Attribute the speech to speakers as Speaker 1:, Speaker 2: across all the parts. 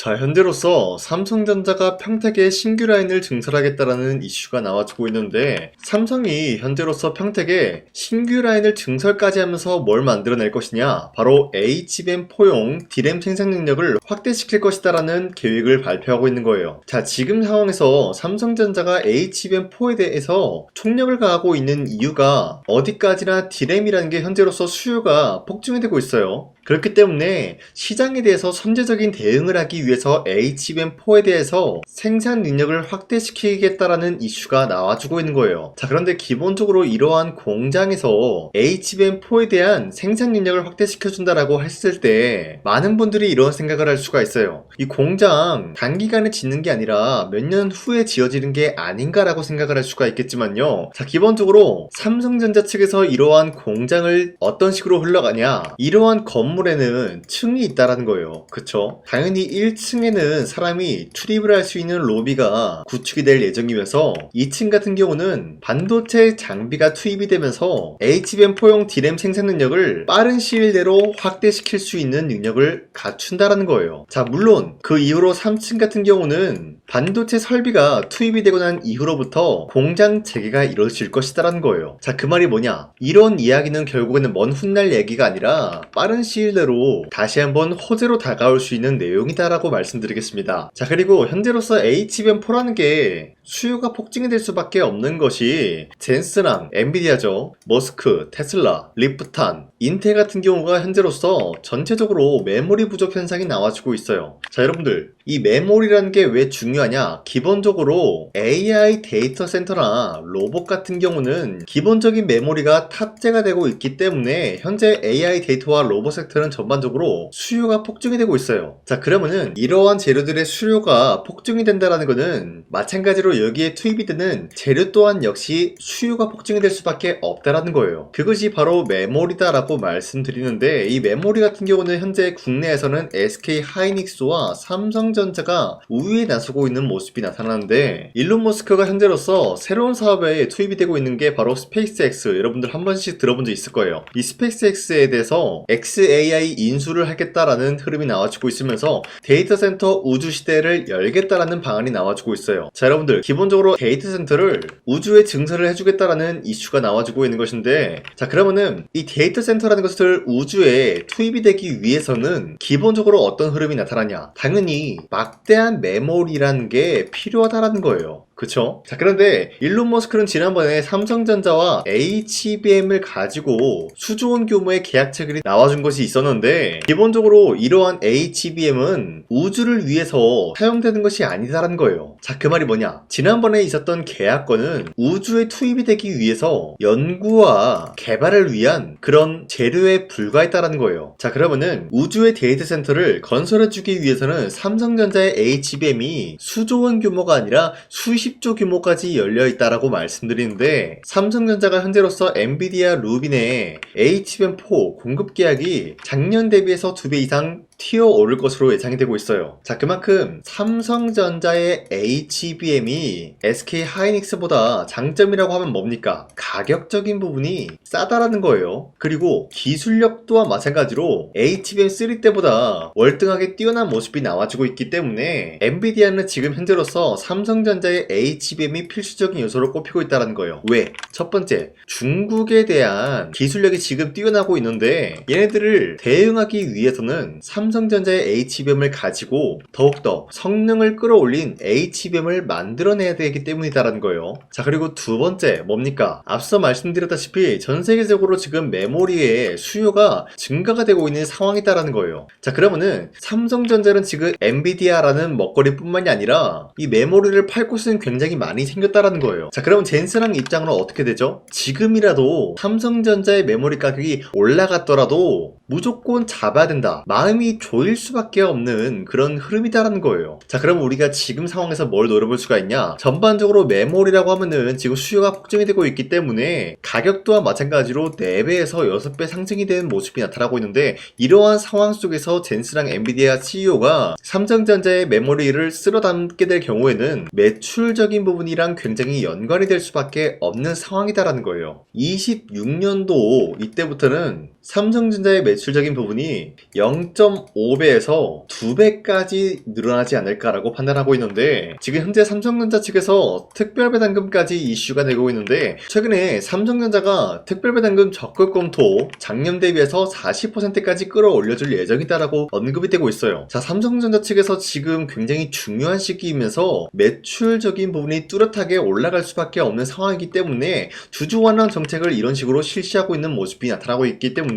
Speaker 1: 자, 현재로서 삼성전자가 평택에 신규 라인을 증설하겠다라는 이슈가 나와주고 있는데, 삼성이 현재로서 평택에 신규 라인을 증설까지 하면서 뭘 만들어낼 것이냐, 바로 HBM4용 D램 생산 능력을 확대시킬 것이다라는 계획을 발표하고 있는 거예요. 자, 지금 상황에서 삼성전자가 HBM4에 대해서 총력을 가하고 있는 이유가 어디까지나 D램이라는 게 현재로서 수요가 폭증이 되고 있어요. 그렇기 때문에 시장에 대해서 선제적인 대응을 하기 위해서 HBM4에 대해서 생산 능력을 확대시키겠다라는 이슈가 나와주고 있는 거예요. 자, 그런데 기본적으로 이러한 공장에서 HBM4에 대한 생산 능력을 확대시켜준다라고 했을 때 많은 분들이 이런 생각을 할 수가 있어요. 이 공장 단기간에 짓는 게 아니라 몇 년 후에 지어지는 게 아닌가라고 생각을 할 수가 있겠지만요. 자, 기본적으로 삼성전자 측에서 이러한 공장을 어떤 식으로 흘러가냐, 이러한 건물에는 층이 있다라는 거예요. 그쵸? 당연히 1층에는 사람이 출입을 할 수 있는 로비가 구축이 될 예정이면서 2층 같은 경우는 반도체 장비가 투입이 되면서 HBM4용 D램 생산 능력을 빠른 시일 내로 확대시킬 수 있는 능력을 갖춘다라는 거예요. 자, 물론 그 이후로 3층 같은 경우는 반도체 설비가 투입이 되고 난 이후로부터 공장 재개가 이루어질 것이다라는 거예요. 자, 그 말이 뭐냐? 이런 이야기는 결국에는 먼 훗날 얘기가 아니라 빠른 시일 내로 다시 한번 호재로 다가올 수 있는 내용이다라고 말씀드리겠습니다. 자, 그리고 현재로서 HBM4라는 게 수요가 폭증이 될 수밖에 없는 것이 젠스랑 엔비디아죠. 머스크, 테슬라, 리프탄, 인텔 같은 경우가 현재로서 전체적으로 메모리 부족 현상이 나와주고 있어요. 자, 여러분들, 이 메모리라는 게 왜 중요하냐? 기본적으로 AI 데이터 센터나 로봇 같은 경우는 기본적인 메모리가 탑재가 되고 있기 때문에 현재 AI 데이터와 로봇 섹터는 전반적으로 수요가 폭증이 되고 있어요. 자, 그러면은 이러한 재료들의 수요가 폭증이 된다는 거는 마찬가지로 여기에 투입이 되는 재료 또한 역시 수요가 폭증이 될 수밖에 없다라는 거예요. 그것이 바로 메모리다라고 말씀드리는데, 이 메모리 같은 경우는 현재 국내에서는 SK 하이닉스와 삼성전자가 우위에 나서고 있는 모습이 나타나는데, 일론 머스크가 현재로서 새로운 사업에 투입이 되고 있는 게 바로 스페이스X. 여러분들 한 번씩 들어본 적 있을 거예요. 이 스페이스X에 대해서 XAI 인수를 하겠다라는 흐름이 나와주고 있으면서 데이터 센터 우주 시대를 열겠다라는 방안이 나와주고 있어요. 자, 여러분들, 기본적으로 데이터 센터를 우주에 증설을 해주겠다라는 이슈가 나와주고 있는 것인데, 자, 그러면은 이 데이터 센터라는 것을 우주에 투입이 되기 위해서는 기본적으로 어떤 흐름이 나타나냐? 당연히 막대한 메모리라는 게 필요하다라는 거예요. 그쵸? 자, 그런데 일론 머스크는 지난번에 삼성전자와 HBM을 가지고 수조원 규모의 계약 체결이 나와준 것이 있었는데, 기본적으로 이러한 HBM은 우주를 위해서 사용되는 것이 아니다라는 거예요. 자, 그 말이 뭐냐? 지난번에 있었던 계약권은 우주에 투입이 되기 위해서 연구와 개발을 위한 그런 재료에 불과했다라는 거예요. 자, 그러면은 우주의 데이터 센터를 건설해주기 위해서는 삼성전자의 HBM이 수조원 규모가 아니라 수십조 규모까지 열려있다라고 말씀드리는데, 삼성전자가 현재로서 엔비디아 루빈의 HBM4 공급 계약이 작년 대비해서 2배 이상 튀어오를 것으로 예상이 되고 있어요. 자, 그만큼 삼성전자의 HBM이 SK 하이닉스보다 장점이라고 하면 뭡니까? 가격적인 부분이 싸다라는 거예요. 그리고 기술력 또한 마찬가지로 HBM3 때보다 월등하게 뛰어난 모습이 나와주고 있기 때문에 엔비디아는 지금 현재로서 삼성전자의 HBM이 필수적인 요소로 꼽히고 있다는 거예요. 왜? 첫 번째, 중국에 대한 기술력이 지금 뛰어나고 있는데 얘네들을 대응하기 위해서는 삼성전자의 HBM을 가지고 더욱더 성능을 끌어올린 HBM을 만들어내야 되기 때문이다라는 거예요. 자, 그리고 두 번째 뭡니까? 앞서 말씀드렸다시피 전 세계적으로 지금 메모리의 수요가 증가가 되고 있는 상황이다라는 거예요. 자, 그러면은 삼성전자는 지금 엔비디아라는 먹거리뿐만이 아니라 이 메모리를 팔 곳은 굉장히 많이 생겼다라는 거예요. 자, 그러면 젠스랑 입장으로 어떻게 되죠? 지금이라도 삼성전자의 메모리 가격이 올라갔더라도 무조건 잡아야 된다, 마음이 조일 수밖에 없는 그런 흐름이다라는 거예요. 자, 그럼 우리가 지금 상황에서 뭘 노려볼 수가 있냐? 전반적으로 메모리라고 하면은 지금 수요가 폭증이 되고 있기 때문에 가격 또한 마찬가지로 4배에서 6배 상승이 되는 모습이 나타나고 있는데, 이러한 상황 속에서 젠스랑 엔비디아 CEO가 삼성전자의 메모리를 쓸어 담게 될 경우에는 매출적인 부분이랑 굉장히 연관이 될 수밖에 없는 상황이다라는 거예요. 26년도 이때부터는 삼성전자의 매출적인 부분이 0.5배에서 2배까지 늘어나지 않을까라고 판단하고 있는데, 지금 현재 삼성전자 측에서 특별배당금까지 이슈가 되고 있는데, 최근에 삼성전자가 특별배당금 적극 검토 작년 대비해서 40%까지 끌어올려줄 예정이다라고 언급이 되고 있어요. 자, 삼성전자 측에서 지금 굉장히 중요한 시기이면서 매출적인 부분이 뚜렷하게 올라갈 수밖에 없는 상황이기 때문에 주주 완화 정책을 이런 식으로 실시하고 있는 모습이 나타나고 있기 때문에,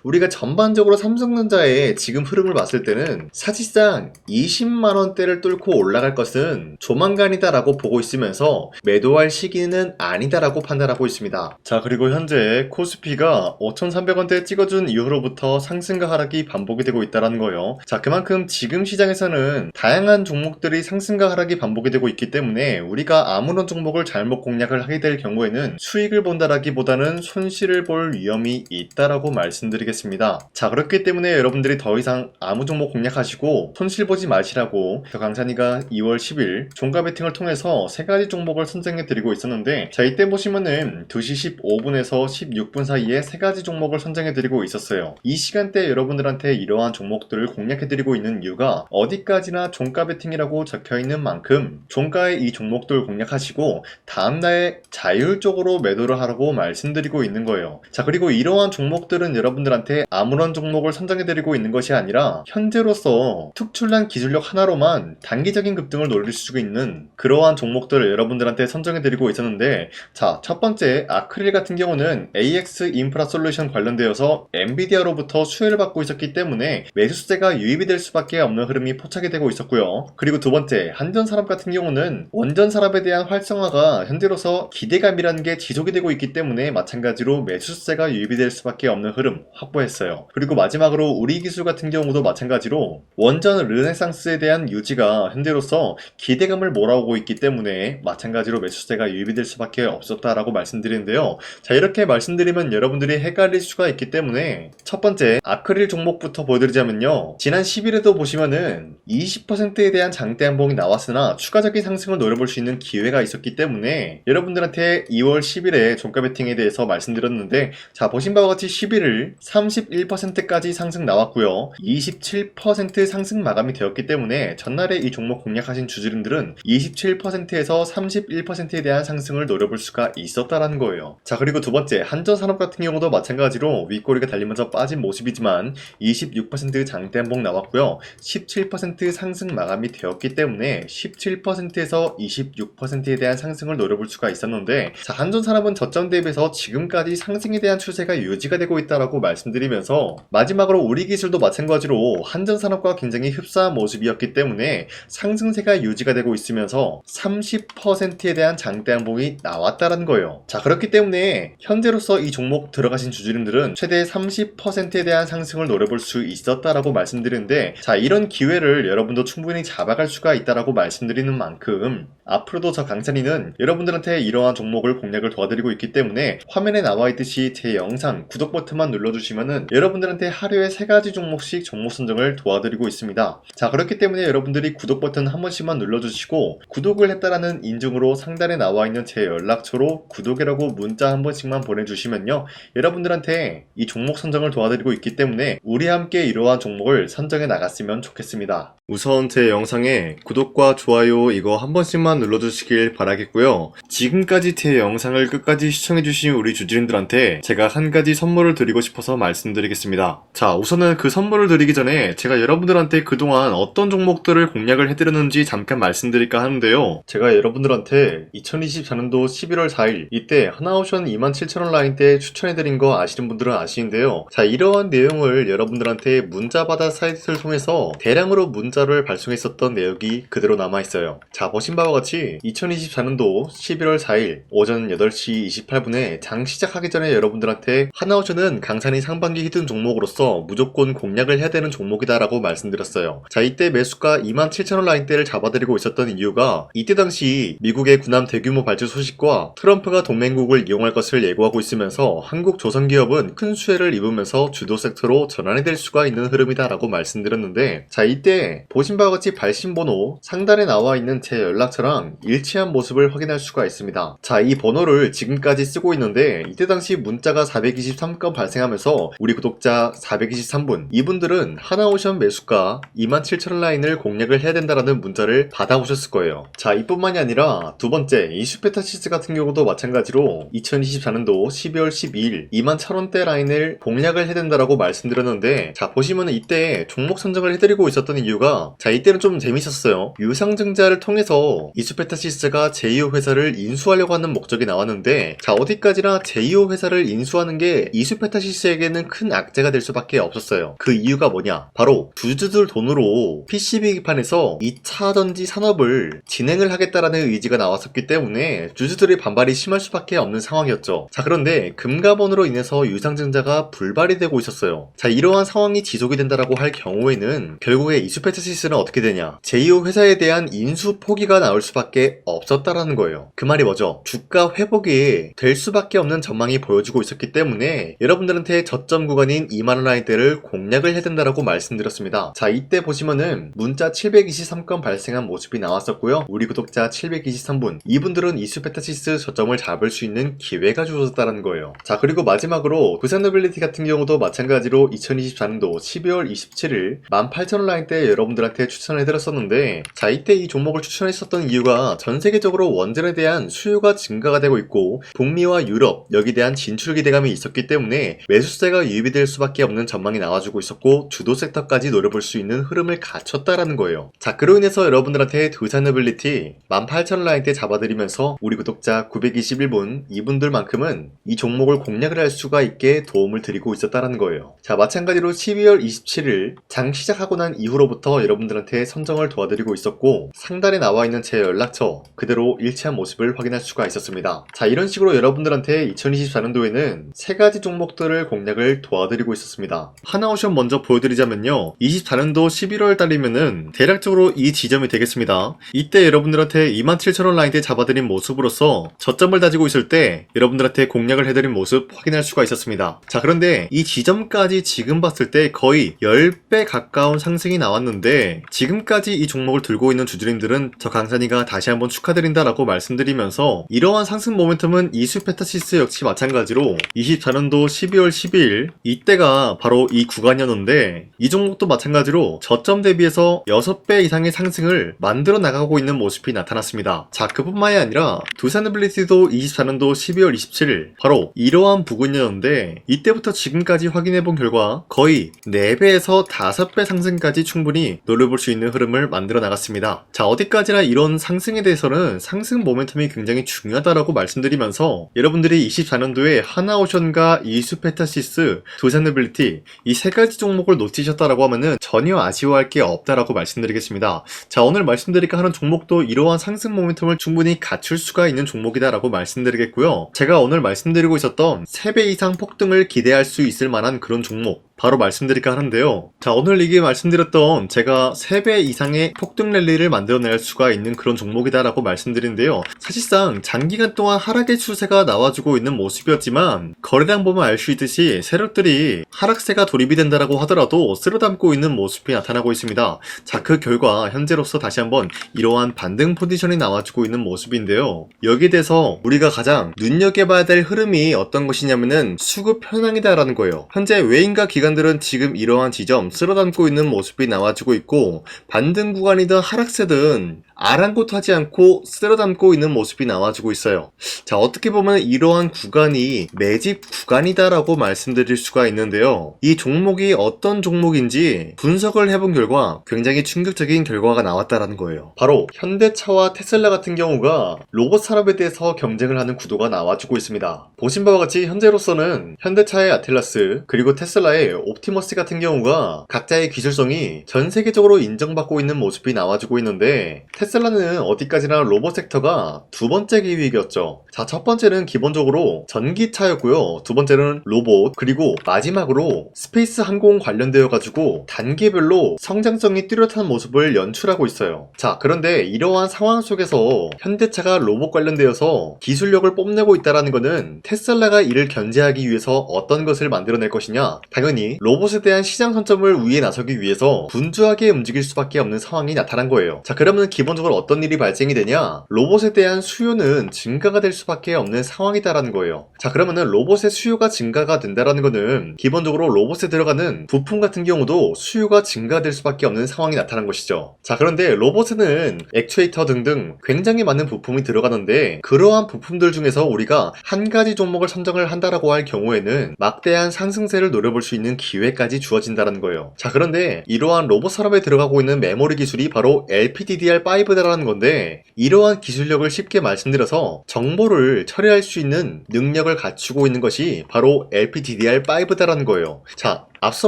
Speaker 1: 우리가 전반적으로 삼성전자의 지금 흐름을 봤을 때는 사실상 20만원대를 뚫고 올라갈 것은 조만간이다라고 보고 있으면서 매도할 시기는 아니다라고 판단하고 있습니다. 자, 그리고 현재 코스피가 5,300원대 찍어준 이후로부터 상승과 하락이 반복이 되고 있다는 거예요. 자, 그만큼 지금 시장에서는 다양한 종목들이 상승과 하락이 반복이 되고 있기 때문에 우리가 아무런 종목을 잘못 공략을 하게 될 경우에는 수익을 본다라기보다는 손실을 볼 위험이 있다라고 말씀드리겠습니다. 자, 그렇기 때문에 여러분들이 더 이상 아무 종목 공략하시고 손실 보지 마시라고 강산이가 2월 10일 종가 베팅을 통해서 3가지 종목을 선정해 드리고 있었는데, 자, 이때 보시면은 2시 15분에서 16분 사이에 3가지 종목을 선정해 드리고 있었어요. 이 시간대 여러분들한테 이러한 종목들을 공략해 드리고 있는 이유가 어디까지나 종가 베팅이라고 적혀 있는 만큼 종가에 이 종목들 공략하시고 다음날에 자율적으로 매도를 하라고 말씀드리고 있는 거예요. 자, 그리고 이러한 종목들은 여러분들한테 아무런 종목을 선정해 드리고 있는 것이 아니라 현재로서 특출난 기술력 하나로만 단기적인 급등을 노릴 수 있는 그러한 종목들을 여러분들한테 선정해 드리고 있었는데, 자, 첫 번째 아크릴 같은 경우는 AX 인프라 솔루션 관련되어서 엔비디아로부터 수혜를 받고 있었기 때문에 매수세가 유입이 될 수밖에 없는 흐름이 포착이 되고 있었고요. 그리고 두 번째 한전산업 같은 경우는 원전산업에 대한 활성화가 현재로서 기대감이라는 게 지속이 되고 있기 때문에 마찬가지로 매수세가 유입이 될 수밖에 없는 흐름 확보했어요. 그리고 마지막으로 우리기술 같은 경우도 마찬가지로 원전 르네상스에 대한 유지가 현재로서 기대감을 몰아오고 있기 때문에 마찬가지로 매수세가 유입이 될 수밖에 없었다라고 말씀드리는데요. 자, 이렇게 말씀드리면 여러분들이 헷갈릴 수가 있기 때문에 첫 번째 아크릴 종목부터 보여드리자면요, 지난 10일에도 보시면은 20%에 대한 장대 한봉이 나왔으나 추가적인 상승을 노려볼 수 있는 기회가 있었기 때문에 여러분들한테 2월 10일에 종가 베팅에 대해서 말씀드렸는데, 자, 보신 바와 같이 11일 31%까지 상승 나왔고요, 27% 상승 마감이 되었기 때문에 전날에 이 종목 공략하신 주주님들은 27%에서 31%에 대한 상승을 노려볼 수가 있었다라는 거예요. 자, 그리고 두 번째 한전산업 같은 경우도 마찬가지로 윗꼬리가 달리면서 빠진 모습이지만 26% 장대 한봉 나왔고요, 17% 상승 마감이 되었기 때문에 17%에서 26%에 대한 상승을 노려볼 수가 있었는데, 자, 한전산업은 저점 대비해서 지금까지 상승에 대한 추세가 유지가 되고 있다라고 말씀드리면서, 마지막으로 우리기술도 마찬가지로 한전산업과 굉장히 흡사한 모습이었기 때문에 상승세가 유지가 되고 있으면서 30%에 대한 장대 한봉이 나왔다라는 거예요. 자, 그렇기 때문에 현재로서 이 종목 들어가신 주주님들은 최대 30%에 대한 상승을 노려볼 수 있었다라고 말씀드리는데, 자, 이런 기회를 여러분도 충분히 잡아갈 수가 있다라고 말씀드리는 만큼 앞으로도 저 강찬이는 여러분들한테 이러한 종목을 공략을 도와드리고 있기 때문에 화면에 나와 있듯이 제 영상 구독 버튼만 눌러주시면은 여러분들한테 하루에 3가지 종목씩 종목 선정을 도와드리고 있습니다. 자, 그렇기 때문에 여러분들이 구독 버튼 한 번씩만 눌러주시고 구독을 했다라는 인증으로 상단에 나와 있는 제 연락처로 구독이라고 문자 한 번씩만 보내주시면요, 여러분들한테 이 종목 선정을 도와드리고 있기 때문에 우리 함께 이러한 종목을 선정해 나갔으면 좋겠습니다. 우선 제 영상에 구독과 좋아요 이거 한 번씩만 눌러주시길 바라겠고요. 지금까지 제 영상을 끝까지 시청해주신 우리 주주님들한테 제가 한 가지 선물을 드리고 싶어서 말씀드리겠습니다. 자, 우선은 그 선물을 드리기 전에 제가 여러분들한테 그동안 어떤 종목들을 공략을 해드렸는지 잠깐 말씀드릴까 하는데요, 제가 여러분들한테 2024년도 11월 4일 이때 하나오션 27,000원 라인 때 추천해드린 거 아시는 분들은 아시는데요, 자, 이러한 내용을 여러분들한테 문자받아 사이트를 통해서 대량으로 문자를 발송했었던 내역이 그대로 남아있어요. 자, 보신 바와 같이 2024년도 11월 4일 오전 8시 28분에 장 시작하기 전에 여러분들한테 하나오션은 강산이 상반기 히든 종목으로서 무조건 공략을 해야 되는 종목이다 라고 말씀드렸어요. 자, 이때 매수가 27,000원 라인대를 잡아드리고 있었던 이유가 이때 당시 미국의 군함 대규모 발주 소식과 트럼프가 동맹국을 이용할 것을 예고하고 있으면서 한국 조선기업은 큰 수혜를 입으면서 주도 섹터로 전환이 될 수가 있는 흐름이다 라고 말씀드렸는데, 자, 이때 보신 바와 같이 발신번호 상단에 나와 있는 제 연락처랑 일치한 모습을 확인할 수가 있습니다. 자, 이 번호를 지금까지 쓰고 있는데 이때 당시 문자가 423건 발생하면서 우리 구독자 423분, 이분들은 하나오션 매수가 27,000원 라인을 공략을 해야 된다라는 문자를 받아오셨을 거예요. 자, 이뿐만이 아니라 두 번째 이슈페타시스 같은 경우도 마찬가지로 2024년도 12월 12일 21,000원대 라인을 공략을 해야 된다라고 말씀드렸는데, 자, 보시면은 이때 종목 선정을 해드리고 있었던 이유가, 자, 이때는 좀 재밌었어요. 유상증자를 통해서 이슈페타시스가 제2호 회사를 인수하려고 하는 목적이 나왔는데, 자, 어디까지나 제2호 회사를 인수하는 게 이슈페타시스에게는 큰 악재가 될 수밖에 없었어요. 그 이유가 뭐냐? 바로 주주들 돈으로 PCB 기판에서 2차 전지 산업을 진행을 하겠다라는 의지가 나왔었기 때문에 주주들의 반발이 심할 수밖에 없는 상황이었죠. 자, 그런데 금가번으로 인해서 유상증자가 불발이 되고 있었어요. 자, 이러한 상황이 지속이 된다라고 할 경우에는 결국에 이슈페타시스는 어떻게 되냐? 제2호 회사에 대한 인수 포기가 나올 수밖에 없었다라는 거예요. 그 말이 뭐죠? 주가 회복이 될 수밖에 없는 전망이 보여지고 있었기 때문에 여러분들한테 저점 구간인 2만원 라인대를 공략을 해야 된다라고 말씀드렸습니다. 자, 이때 보시면은 문자 723건 발생한 모습이 나왔었고요. 우리 구독자 723분, 이분들은 이슈페타시스 저점을 잡을 수 있는 기회가 주어졌다는 거예요. 자, 그리고 마지막으로 부산노빌리티 같은 경우도 마찬가지로 2024년도 12월 27일 18,000원 라인대 여러분들한테 추천을 해드렸었는데, 자, 이때 이 종목을 추천했었던 이유가 전 세계적으로 원전에 대한 수요가 증가가 되고 있고 북미와 유럽 여기에 대한 진출 기대감이 있었기 때문에 매수세가 유입이 될 수밖에 없는 전망이 나와주고 있었고 주도 섹터까지 노려볼 수 있는 흐름을 갖췄다라는 거예요. 자, 그로 인해서 여러분들한테 두산노빌리티 18,000원 라인대 잡아드리면서 우리 구독자 921분, 이분들만큼은 이 종목을 공략을 할 수가 있게 도움을 드리고 있었다라는 거예요. 자, 마찬가지로 12월 27일 장 시작하고 난 이후로부터 여러분들한테 선정을 도와드리고 있었고 상단에 나와 있는 제 연락처 그대로 일치한 모습을 확인할 수가 있었습니다. 자, 이런 식으로 여러분들한테 2024년도에는 세 가지 종목들을 공략을 도와드리고 있었습니다. 하나오션 먼저 보여드리자면요, 24년도 11월 달이면은 대략적으로 이 지점이 되겠습니다. 이때 여러분들한테 27,000원 라인대 잡아드린 모습으로서 저점을 다지고 있을 때 여러분들한테 공략을 해드린 모습 확인할 수가 있었습니다. 자, 그런데 이 지점까지 지금 봤을 때 거의 10배 가까운 상승이 나왔는데, 지금까지 이 종목을 들고 있는 주주님들은 저 강산이가 다시 한번 축하드린다라고 말씀드리면서, 이러한 상승 모멘텀은 이슈페타시스 역시 마찬가지로 24년도 12월 12일 이때가 바로 이 구간이었는데, 이 종목도 마찬가지로 저점 대비해서 6배 이상의 상승을 만들어 나가고 있는 모습이 나타났습니다. 자, 그뿐만이 아니라 두산노빌리티도 24년도 12월 27일 바로 이러한 부근이었는데, 이때부터 지금까지 확인해본 결과 거의 4배에서 5배 상승까지 충분히 노려볼 수 있는 흐름을 만들어 나갔습니다. 자, 어디까지나 이런 상승에 대해서는 상승 모멘텀이 굉장히 중요하다라고 말씀드리면서, 여러분들이 24년도에 하나오션과 이슈페타시스, 두산노빌리티 이 세 가지 종목을 놓치셨다라고 하면은 전혀 아쉬워할 게 없다라고 말씀드리겠습니다. 자, 오늘 말씀드릴까 하는 종목도 이러한 상승 모멘텀을 충분히 갖출 수가 있는 종목이다라고 말씀드리겠고요. 제가 오늘 말씀드리고 있었던 3배 이상 폭등을 기대할 수 있을 만한 그런 종목 바로 말씀드릴까 하는데요. 자, 오늘 이게 말씀드렸던 제가 3배 이상의 폭등 랠리를 만들어낼 수가 있는 그런 종목이다라고 말씀드린데요. 사실상 장기간 동안 하락의 추세가 나와주고 있는 모습이었지만 거래량 보면 알 수 있듯이 세력들이 하락세가 돌입이 된다라고 하더라도 쓸어담고 있는 모습이 나타나고 있습니다. 자, 그 결과 현재로서 다시 한번 이러한 반등 포지션이 나와주고 있는 모습인데요. 여기에 대해서 우리가 가장 눈여겨봐야 될 흐름이 어떤 것이냐면은 수급 현황이다라는 거예요. 현재 외인과 기관들은 지금 이러한 지점 쓸어담고 있는 모습이 나와주고 있고, 반등 구간이든 하락세든 아랑곳하지 않고 쓸어담고 있는 모습이 나와주고 있어요. 자, 어떻게 보면 이러한 구간이 매집 구간이다라고 말씀드릴 수가 있는데요. 이 종목이 어떤 종목인지 분석을 해본 결과 굉장히 충격적인 결과가 나왔다라는 거예요. 바로 현대차와 테슬라 같은 경우가 로봇 산업에 대해서 경쟁을 하는 구도가 나와주고 있습니다. 보신 바와 같이 현재로서는 현대차의 아틀라스 그리고 테슬라의 옵티머스 같은 경우가 각자의 기술성이 전 세계적으로 인정받고 있는 모습이 나와주고 있는데, 테슬라는 어디까지나 로봇 섹터가 두 번째 기획이었죠. 자, 첫 번째는 기본적으로 전기차였고요. 두 번째는 로봇, 그리고 마지막으로 스페이스 항공 관련되어 가지고 단계별로 성장성이 뚜렷한 모습을 연출하고 있어요. 자, 그런데 이러한 상황 속에서 현대차가 로봇 관련되어서 기술력을 뽐내고 있다는 것은 테슬라가 이를 견제하기 위해서 어떤 것을 만들어낼 것이냐? 당연히 로봇에 대한 시장 선점을 위해 나서기 위해서 분주하게 움직일 수밖에 없는 상황이 나타난 거예요. 자, 그러면 기본적으로 어떤 일이 발생이 되냐? 로봇에 대한 수요는 증가가 될 수밖에 없는 상황이다라는 거예요. 자, 그러면은 로봇의 수요가 증가가 된다라는 거는 기본적으로 로봇에 들어가는 부품 같은 경우도 수요가 증가될 수밖에 없는 상황이 나타난 것이죠. 자, 그런데 로봇에는 액추에이터 등등 굉장히 많은 부품이 들어가는데 그러한 부품들 중에서 우리가 한 가지 종목을 선정을 한다라고 할 경우에는 막대한 상승세를 노려볼 수 있는 기회까지 주어진다는 거예요. 자, 그런데 이러한 로봇 산업에 들어가고 있는 메모리 기술이 바로 LPDDR5다라는 건데 이러한 기술력을 쉽게 말씀드려서 정보를 처리할 수 있는 능력을 갖추고 있는 것이 바로 LPDDR5다라는 거예요. 자, 앞서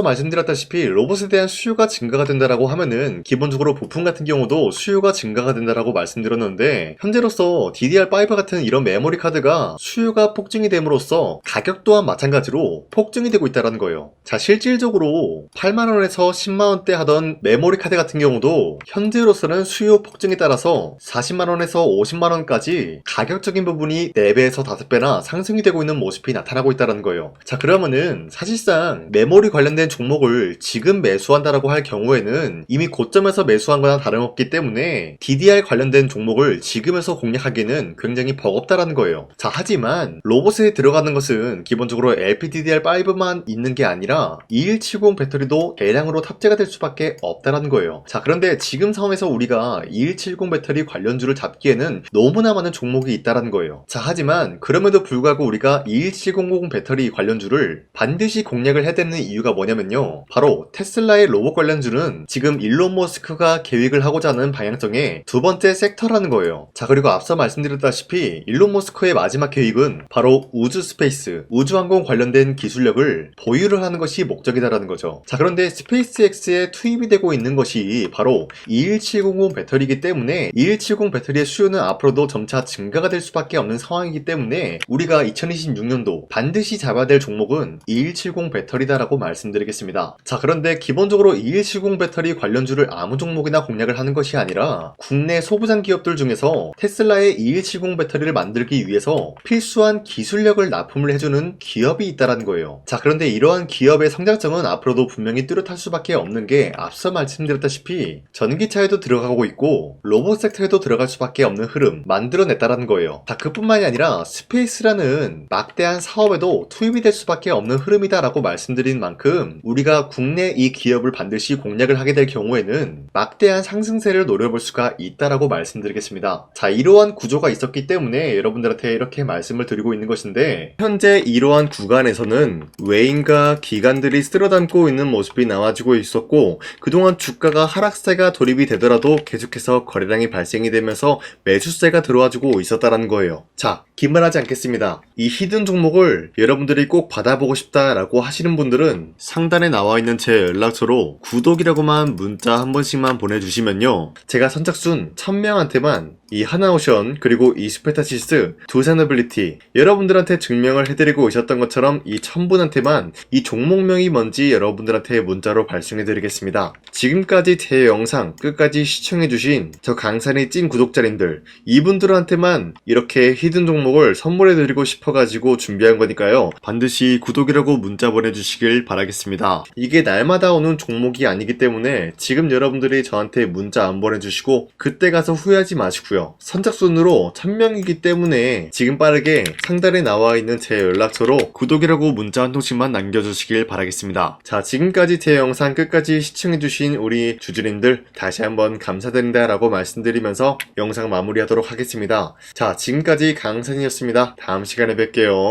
Speaker 1: 말씀드렸다시피 로봇에 대한 수요가 증가가 된다라고 하면은 기본적으로 부품 같은 경우도 수요가 증가가 된다라고 말씀드렸는데 현재로서 DDR5 같은 이런 메모리 카드가 수요가 폭증이 됨으로써 가격 또한 마찬가지로 폭증이 되고 있다는 거예요. 자, 실질적으로 8만원에서 10만원대 하던 메모리 카드 같은 경우도 현재로서는 수요 폭증에 따라서 40만원에서 50만원까지 가격적인 부분이 4배에서 5배나 상승이 되고 있는 모습이 나타나고 있다는 거예요. 자, 그러면은 사실상 메모리 관련된 종목을 지금 매수한다라고 할 경우에는 이미 고점에서 매수한 거나 다름없기 때문에 DDR 관련된 종목을 지금에서 공략하기는 굉장히 버겁다라는 거예요. 자, 하지만 로봇에 들어가는 것은 기본적으로 LPDDR5만 있는 게 아니라 2170 배터리도 대량으로 탑재가 될 수밖에 없다라는 거예요. 자, 그런데 지금 상황에서 우리가 2170 배터리 관련주를 잡기에는 너무나 많은 종목이 있다라는 거예요. 자, 하지만 그럼에도 불구하고 우리가 2170 배터리 관련주를 반드시 공략을 해야 되는 이유가 뭐냐면요, 바로 테슬라의 로봇 관련주는 지금 일론 머스크가 계획을 하고자 하는 방향성의 두 번째 섹터라는 거예요. 자, 그리고 앞서 말씀드렸다시피 일론 머스크의 마지막 계획은 바로 우주 스페이스, 우주항공 관련된 기술력을 보유를 하는 것이 목적이다라는 거죠. 자, 그런데 스페이스X에 투입이 되고 있는 것이 바로 21700 배터리이기 때문에 2170 배터리의 수요는 앞으로도 점차 증가가 될 수밖에 없는 상황이기 때문에 우리가 2026년도 반드시 잡아야 될 종목은 2170 배터리다라고 말씀드리겠습니다. 자, 그런데 기본적으로 2170 배터리 관련주를 아무 종목이나 공략을 하는 것이 아니라 국내 소부장 기업들 중에서 테슬라의 2170 배터리를 만들기 위해서 필수한 기술력을 납품을 해주는 기업이 있다는 거예요. 자, 그런데 이러한 기업의 성장성은 앞으로도 분명히 뚜렷할 수밖에 없는 게 앞서 말씀드렸다시피 전기차에도 들어가고 있고 로봇 섹터에도 들어갈 수밖에 없는 흐름 만들어냈다는 거예요. 자, 그뿐만이 아니라 스페이스라는 막대한 사업에도 투입이 될 수밖에 없는 흐름이다라고 말씀드린 만큼 우리가 국내 이 기업을 반드시 공략을 하게 될 경우에는 막대한 상승세를 노려볼 수가 있다라고 말씀드리겠습니다. 자, 이러한 구조가 있었기 때문에 여러분들한테 이렇게 말씀을 드리고 있는 것인데 현재 이러한 구간에서는 외인과 기관들이 쓸어담고 있는 모습이 나와주고 있었고 그동안 주가가 하락세가 돌입이 되더라도 계속해서 거래량이 발생이 되면서 매수세가 들어와주고 있었다라는 거예요. 자, 긴말하지 않겠습니다. 이 히든 종목을 여러분들이 꼭 받아보고 싶다라고 하시는 분들은 상단에 나와 있는 제 연락처로 구독이라고만 문자 한 번씩만 보내주시면요, 제가 선착순 1000명한테만 이 하나오션 그리고 이 스페타시스 두 사너빌리티 여러분들한테 증명을 해드리고 있었던 것처럼 이 1000분한테만 이 종목명이 뭔지 여러분들한테 문자로 발송해드리겠습니다. 지금까지 제 영상 끝까지 시청해주신 저 강산의 찐 구독자님들 이분들한테만 이렇게 히든 종목을 선물해드리고 싶어가지고 준비한 거니까요, 반드시 구독이라고 문자 보내주시길 바라겠습니다. 이게 날마다 오는 종목이 아니기 때문에 지금 여러분들이 저한테 문자 안 보내주시고 그때 가서 후회하지 마시고요, 선착순으로 1000명이기 때문에 지금 빠르게 상단에 나와 있는 제 연락처로 구독이라고 문자 한 통씩만 남겨주시길 바라겠습니다. 자, 지금까지 제 영상 끝까지 시청해주신 우리 주주님들 다시 한번 감사드린다 라고 말씀드리면서 영상 마무리하도록 하겠습니다. 자, 지금까지 강산이었습니다. 다음 시간에 뵐게요.